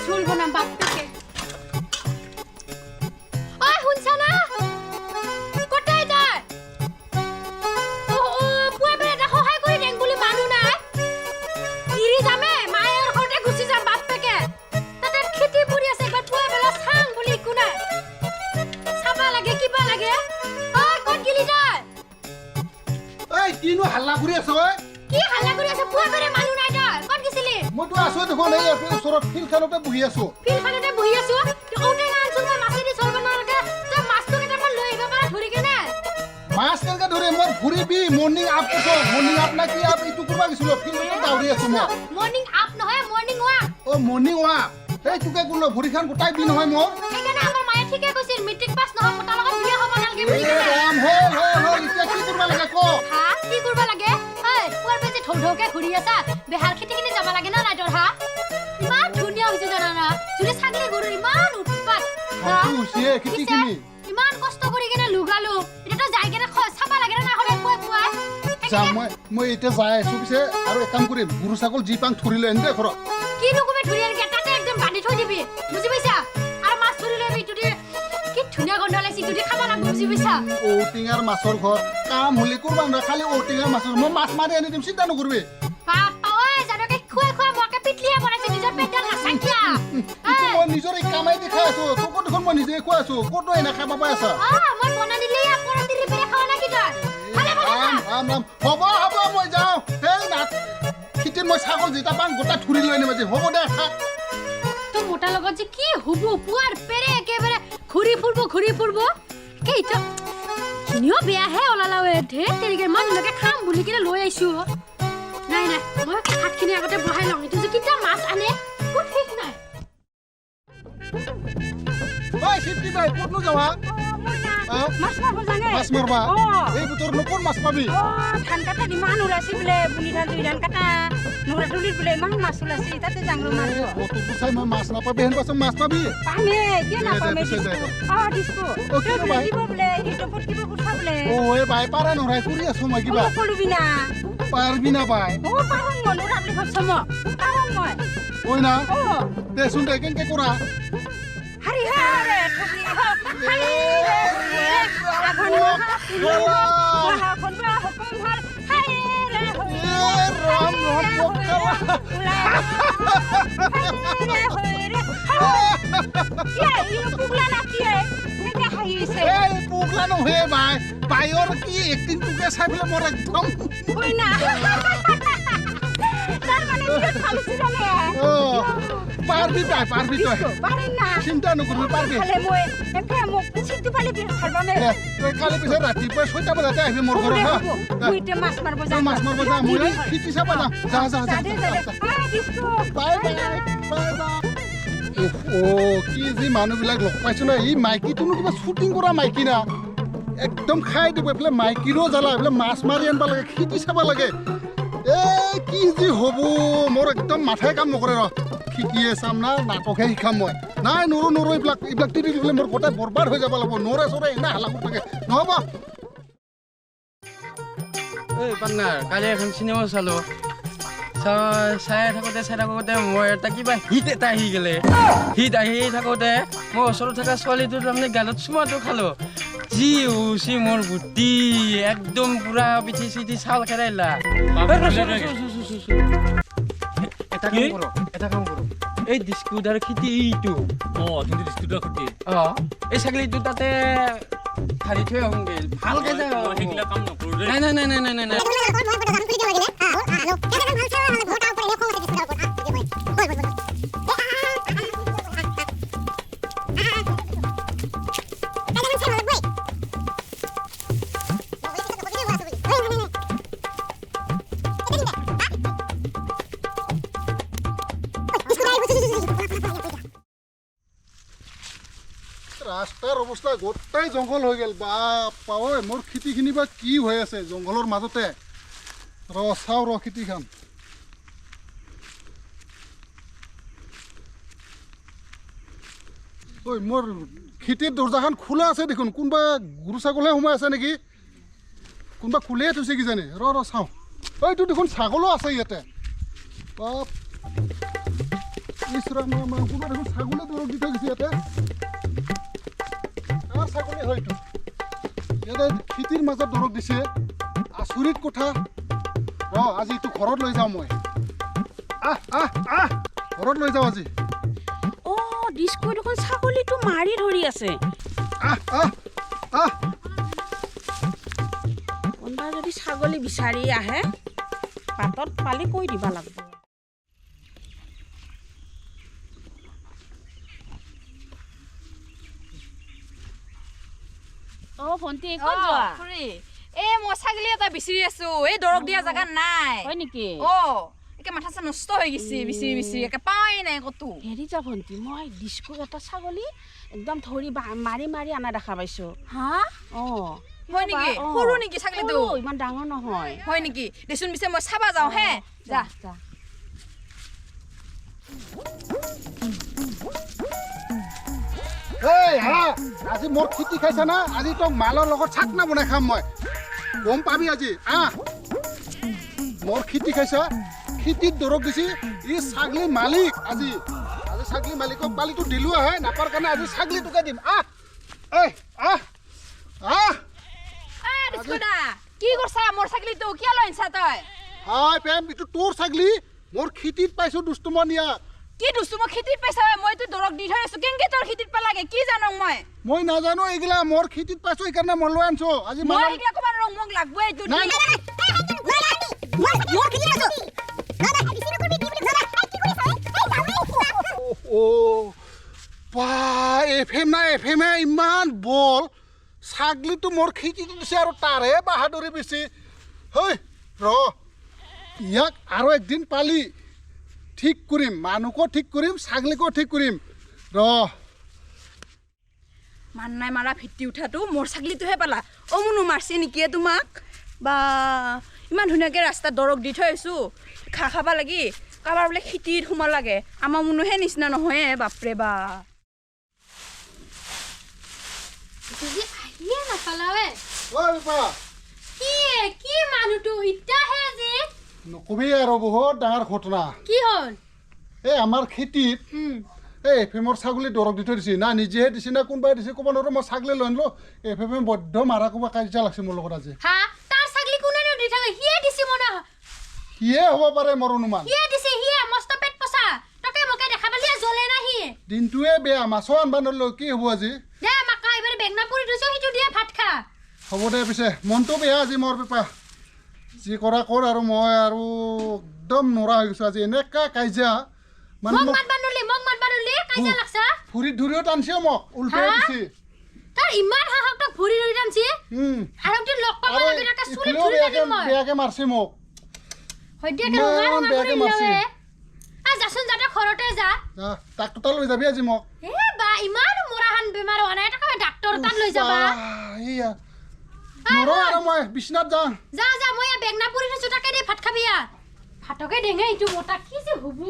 ঝোল বনাম বাপকে ঐ শুনছা না কটাই যায় পুৱা বেলা এটা সহায় কৰি দেং বুলি মানুহ নাই ইৰি যামে মায়েৰ ঘৰতে গুচি যাম বাপকে তাতে খেতি পৰি আছে একবাৰ পুৱা বেলা চাং বুলি একো নাই চাবা লাগে কিবা লাগে ঐ ক'ত গিলি যায় ঐ কিনো হাল্লা কৰি আছ ঐ কি হাল্লা কৰি আছে পুৱা বেলা মানুহ নাই তই ক'ত গিছিলি মইতো আছো দেখোন এই ওচৰত ফিল্ডখনতে বহি আছো ফিল্ডখনতে বহি আছো ঔটেঙা আনছো মই মাছেদি চল বনালকে তই মাছটো কেইটামান লৈ আহিব পাৰা ধৰি কেনে মাছ কেনেকে ধৰে মই ঘূৰিবি মৰ্ণিং আপ কৈছ মৰ্ণিং আপ না কি আপ এইটো কৰিব গৈছিলো ফিল্ডতে দৌৰি আছো মই মৰ্ণিং আপ নহয় মৰ্ণিং ৱাক অ মৰ্ণিং ৱাক এই তোকে কোন ভৰিখন গোটাই দি নহয় মোৰ সেইকাৰণে আমাৰ মায়ে ঠিকে কৈছিল মেট্ৰিক পাছ নহয় মোটা লগত বিয়া হ'ব নালগে বুলি ৰাম হ'ল এতিয়া কি কৰিব লাগে ক হা কি কৰিব লাগে ঐ পুৱাৰ বেজে ঢৌঢৌকে ঘূৰি আছা বেহাৰ খেতি কিনে যাব লাগে না লাইটৰ হা ইমান ধুনীয়া হৈছে জানা না যদি ছাগলী গৰুৰ ইমান উৎপাত হাতু হৈছে খেতি কিনি ইমান কষ্ট কৰি কেনে লুগালো এটা যাই কেনে চাবা লাগে না হৰে পুৱাই যা মই এতিয়া যাই আছো পিছে আৰু এক কাম কৰিম গৰু ছাগল যি পাং ধৰি লৈ আনি দে ঘৰত কি নকমে ধৰি আনি তাতে একদম বান্ধি থৈ দিবি বুজি পাইছা আৰু মাছ ধৰি লৈ ইটো দি কি ধুনীয়া গন্ধ ওলাইছে ইটো দি খাব লাগিব বুজি পাইছা ঔটেঙাৰ মাছৰ ঘৰ কাম হলি কৰবা নয় খালি ঔটেঙাৰ মাছৰ মই মাছ মাৰি আনি দিম চিন্তা নকৰিবি বাপা ঐ জানকে খুৱাই মকে পিটলিয়ে বনাইছে নিজৰ পেটৰ নাচাকিয়া মই নিজৰ এই কামাই দেখাই আছো তোকো দেখোন মই নিজে খুৱাই আছো ক'তো এনে খাব পাই আছা মই বনাই দিলে আপোনাৰ দিলি পেৰে খাৱ না কি তই খালে হ'ব মই যাওঁ এই নাট খেতিত মই ছাগল যেটা পাং গোটা ধৰি লৈ আনিম আজি হ'ব দে খা তোৰ মোটাৰ লগত যে কি হ'ব পুৱাৰ পেৰে একেবাৰে ঘূৰি ফুৰিব কেইটা খিনিও বেয়াহে ওলালাৱে ঢেৰ তেৰিকে মই নিজকে খাম বুলি কিনে লৈ আহিছো নাই মই হাতখিনি আগতে বহাই লওঁ এইটো যে কিটা মাছ আনে ক'ত ঠিক নাই ঐ শিৱটি বাই ক'তনো যাৱা মাছ মাৰিব জানে মাছ মাৰবা এই বুটৰ নকোন মাছ পাবি ধান কাটা ইমান ওলাইছে বোলে বুনি ধান দুই ধান কাটা নোৰা তুলিত বোলে ইমান মাছ ওলাইছে তাতে জাংৰো মাৰিব তোকো চাই মই মাছ নাপাবি হেন পাছত মাছ পাবি পামে কিয় নাপামে দিস্কো দিব বোলে ইউটিউবত কিবা কথা বোলে এই বাই পাৰা নৰাই কৰি আছো মই কিবা কৰিবি না পাৰবি না বাই পাৰোঁ মই নোৰা বুলি ভাবছো পাৰোঁ মই ঐ না দেচোন দে কেনেকে কৰা হাৰি হাৰে হাৰি পুগলা নহয় বাই বায়ৰ কি এক্টিং তোকে চাই পেলাই মোৰ একদম পাৰবি তই চিন্তা নকৰিবি পাৰবি কালি পিছে ৰাতিপুৱা 6টা বজাতে আহিবি মোৰ ঘৰত মাছ মাৰিব যাম মই খেতি চাব যাম কি যি মানুহবিলাক লগ পাইছো না ই মাইকীটোনো কিবা শ্বুটিং কৰা মাইকী না একদম খাই দিব এইফালে মাইকীৰো জ্বালা এইফালে মাছ মাৰি আনিব লাগে খেতি চাব লাগে কি যি হ'ব মোৰ একদম মাথাই কাম নকৰে ৰ শিকিয়ে চাম না নাটকহে শিকাম মই নাই নৰো এইবিলাক তিৰি দিলে মোৰ গোটেই বৰবাদ হৈ যাব লাগিব নৰে চৰে এনে হালা কৰি থাকে নহ'ব এই পাৰ্টনাৰ কালি এখন চিনেমা চালো চাই থাকোঁতে মই এটা কিবা হিট এটা আহি গ'লে হিট আহি থাকোঁতে মই ওচৰত থকা ছোৱালীটো তাৰমানে গালত চুমাটো খালো যি হৈছে মোৰ বুদ্ধি একদম পুৰা পিঠি চিঠি চাউল খেৰাইলা এটা কাম কৰোঁ এই ডিস্কুটাৰ খেতি এইটো এই ছাগলীটো তাতে ধাৰি থৈ আহোঁগে ভালকে যায় নাই ৰাস্তাৰ অৱস্থা গোটেই জংঘল হৈ গ'ল বাপা ঐ মোৰ খেতিখিনি বা কি হৈ আছে জংঘলৰ মাজতে চাওঁ খেতিখন ঐ মোৰ খেতিৰ দৰ্জাখন খোলা আছে দেখোন কোনোবা গৰু ছাগলহে সোমাই আছে নেকি কোনোবা খুলিয়ে থৈছে কিজানি চাওঁ এইটো দেখোন ছাগলো আছে ইয়াতে ইছৰাম আমাৰ কোনো দেখোন ছাগলী দৰৱ দি থৈ গৈছে ইয়াতে কাৰ ছাগলী হয়তো ইয়াতে খেতিৰ মাজত দৰৱ দিছে আচৰিত কথা আজি এইটো ঘৰত লৈ যাওঁ মই ঘৰত লৈ যাওঁ আজি ডিস্কো দেখোন ছাগলীটো মাৰি ধৰি আছে কোনোবা যদি ছাগলী বিচাৰি আহে পাতত পালি কৈ দিবা লাগিব ভণ্টি ক'ত যোৱা মই ছাগলী এটা বিচাৰি আছো এই দৰৱ দিয়া জাগা নাই হয় নেকি একে মাথা চা নষ্ট হৈ গৈছে বিচাৰি বিচাৰি একে পাৱাই নাই ক'তো হেৰি যা ভণ্টি মই ডিস্কো এটা ছাগলী একদম ধৰি মাৰি মাৰি আনা দেখা পাইছো হা হয় নেকি সৰু নেকি ছাগলীটো ইমান ডাঙৰ নহয় হয় নেকি দেচোন পিছে মই চাবা যাওঁ হে যা যা আজি মোৰ খেতি খাইছা না আজি তোক মালৰ লগত চাকনা বনাই খাম মই গম পাবি আজি মোৰ খেতি খাইছা খেতিত দৰৱ দিছি ই ছাগলী মালিক আজি ছাগলী মালিকক পালিটো দিলো আহে নাপাৰ কাৰণে আজি ছাগলী তোকে দিম কি কৰছা মোৰ ছাগলীটো কিয় লৈ আনছা তই হয় প্ৰেম এইটো তোৰ ছাগলী মোৰ খেতিত পাইছো দুষ্টমনিয়া কি দুষ্টু মই খেতিত পাইছা মইতো দৰৱ দি থৈ আছো কেনেকে তোৰ খেতিত পালাগে কি জানো মই নাজানো এইগিলা মোৰ খেতিত পাইছো সেইকাৰণে মই লৈ আনছো আজি মই এইগিলা ক'ব নোৱাৰো মোক লাগবই এইটো এফএমে ইমান বল ছাগলীটো মোৰ খেতিটো দিছে আৰু তাৰে বাহাদুৰি বেছি ইয়াক আৰু একদিন পালি ঠিক কৰিম মানুহকো ঠিক কৰিম ছাগলীকো ঠিক কৰিম মান নাই মাৰা ভিত্তি উঠাটো মোৰ ছাগলীটোহে পালা মুনু মাৰছে নেকি তোমাক বা ইমান ধুনীয়াকৈ ৰাস্তাত দৰৱ দি থৈ আছো খাবা লাগি কাৰোবাৰ বোলে খেতিত সোমা লাগে আমাৰ মুনুহে নিচিনা নহয় বাপৰে বা নকবি আৰু বহুত ডাঙৰ ঘটনা কি হ'ল আমাৰ খেতিত এফএমৰ ছাগলী দৰৱ দি থৈ দিছে না নিজেহে দিছে না কোনোবাই দিছে ক'ব নোৱাৰো মই ছাগলী লৈ আনিলো এফএমে বদ্ধ মাৰা কোনোবা কাজিয়া লাগছে মোৰ লগত আজি সিয়ে হ'ব পাৰে মোৰ অনুমান দিনটোৱে বেয়া মাছো আনবা নোৱাৰিলো কি হ'ব আজি হ'ব দে পিছে মনটো বেয়া আজি মোৰ বেপা যি কৰা কৰ আৰু মই আৰু একদম নৰা হৈ গৈছো আজি এনেকা কাজিয়া মানে ভৰিত ধৰিও টানছে মোক উল্টাই দিছে বেয়াকে মাৰছে মোক ডাক্তৰ লৈ যাবি আজি মোক মই বিছনাত ভাতকে ডেঙে এইটো মতা কি যে হ'ব